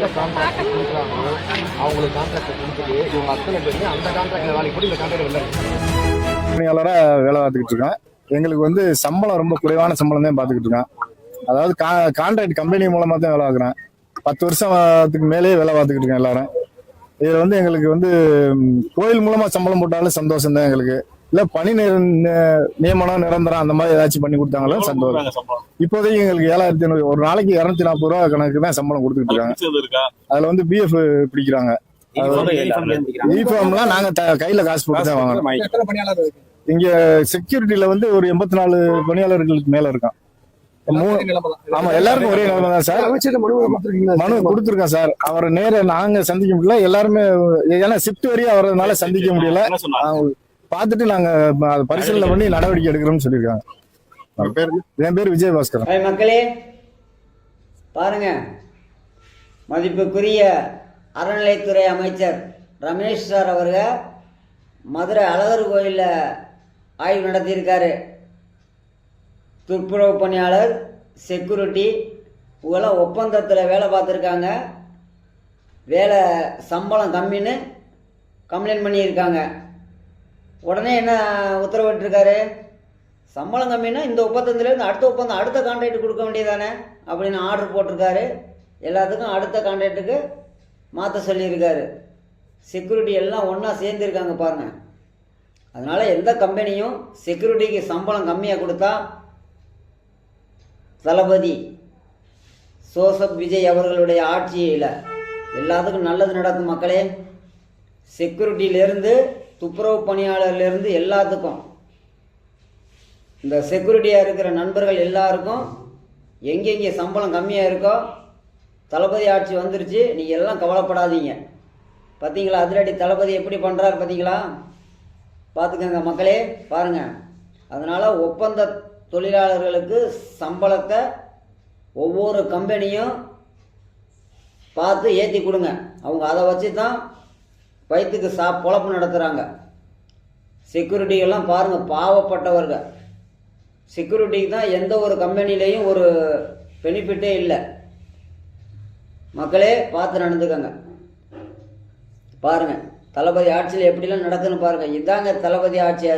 எந்த கான்ட்ராக்ட் கொடுக்குறாங்களோ அவங்களுக்கு கான்ட்ராக்ட் கொடுத்துட்டு இவங்க அத்தனை பேருமே அந்த கான்ட்ராக்ட்ல வேலைக்கு போட்டு இந்த கான்ட்ராக்ட் இல்லை பணியாளராக வேலை பார்த்துக்கிட்டு இருக்கேன். எங்களுக்கு வந்து சம்பளம் ரொம்ப குறைவான சம்பளம் தான் பார்த்துக்கிட்டு இருக்கேன். அதாவது கான்ட்ராக்ட் கம்பெனி மூலமாக தான் வேலை பார்க்குறேன். 10 வருஷத்துக்கு மேலேயே வேலை பார்த்துக்கிட்டு இருக்கேன் எல்லாரும். இதில் வந்து எங்களுக்கு வந்து கோயில் மூலமாக சம்பளம் போட்டாலும் சந்தோஷம் தான் எங்களுக்கு. இல்லை பணி நியமனம் நிரந்தரம் அந்த மாதிரி ஏதாச்சும் பண்ணி கொடுத்தாங்களும் சந்தோஷம். இப்போதைக்கு எங்களுக்கு 7500 ஒரு நாளைக்கு 240 ரூபா கணக்கு தான் சம்பளம் கொடுத்துக்கிட்டு இருக்காங்க. அதில் வந்து பிஎஃப் பிடிக்கிறாங்க. யூனிஃபார்ம்லாம் நாங்க கையில காசு போட்டு தான் வாங்குறோம். இங்க செக்யூரிட்டில வந்து ஒரு 84 பணியாளர்களுக்கு மேல இருக்கான். ஆமா, எல்லாருக்கும் ஒரே நிலைமை தான் சார். மனு கொடுத்துருக்கேன் சார். அவரை நேர நாங்க சந்திக்க முடியல. எல்லாருமே ஏன்னா ஷிஃப்ட் வரையும் அவரதுனால சந்திக்க முடியல. பார்த்துட்டு நாங்க பரிசீலனை பண்ணி நடவடிக்கை எடுக்கிறோம்னு சொல்லியிருக்காங்க. என் பேர் விஜயபாஸ்கர். மக்களே பாருங்க, மதிப்புக்குரிய அறநிலைத்துறை அமைச்சர் ரமேஷ் சார் அவர்கள் மதுரை அழகர் கோயிலில் ஆய்வு நடத்தியிருக்காரு. துப்புரவு பணியாளர், செக்யூரிட்டி இவங்கெல்லாம் ஒப்பந்தத்தில் வேலை பார்த்துருக்காங்க. வேலை சம்பளம் கம்மின்னு கம்ப்ளைண்ட் பண்ணியிருக்காங்க. உடனே என்ன உத்தரவிட்டிருக்காரு? சம்பளம் கம்மின்னா இந்த ஒப்பந்தத்துலேருந்து அடுத்த ஒப்பந்தம் அடுத்த கான்ட்ராக்ட் கொடுக்க வேண்டியதானே அப்படின்னு ஆர்டர் போட்டிருக்காரு. எல்லாத்துக்கும் அடுத்த கான்ட்ராக்டுக்கு மாற்ற சொல்லியிருக்காரு. செக்யூரிட்டி எல்லாம் ஒன்றா சேர்ந்துருக்காங்க பாருங்கள். அதனால் எந்த கம்பெனியும் செக்யூரிட்டிக்கு சம்பளம் கம்மியாக கொடுத்தா தளபதி ஜோசப் விஜய் அவர்களுடைய ஆட்சியில் எல்லாத்துக்கும் நல்லது நடக்கும் மக்களே. செக்யூரிட்டியிலேருந்து துப்புரவு பணியாளர்லேருந்து எல்லாத்துக்கும், இந்த செக்யூரிட்டியாக இருக்கிற நண்பர்கள் எல்லாருக்கும் எங்கெங்கே சம்பளம் கம்மியாக இருக்கோ தளபதி ஆட்சி வந்துருச்சு, நீங்கள் எல்லாம் கவலைப்படாதீங்க. பார்த்தீங்களா அதிரடி தளபதி எப்படி பண்ணுறாரு பார்த்தீங்களா? பார்த்துக்கங்க மக்களே, பாருங்கள். அதனால் ஒப்பந்த தொழிலாளர்களுக்கு சம்பளத்தை ஒவ்வொரு கம்பெனியும் பார்த்து ஏற்றி கொடுங்க. அவங்க அதை வச்சு தான் வயிற்றுக்கு பொழப்பு நடத்துகிறாங்க. செக்யூரிட்டிகள்லாம் பாருங்கள், பாவப்பட்டவர்கள். செக்யூரிட்டிக்கு தான் எந்த ஒரு கம்பெனிலேயும் ஒரு பெனிஃபிட்டே இல்லை. மக்களே பார்த்து நடந்துக்கங்க. பாருங்கள் தளபதி ஆட்சியில் எப்படிலாம் நடக்குதுன்னு பாருங்கள். இதாங்க தளபதி ஆட்சி.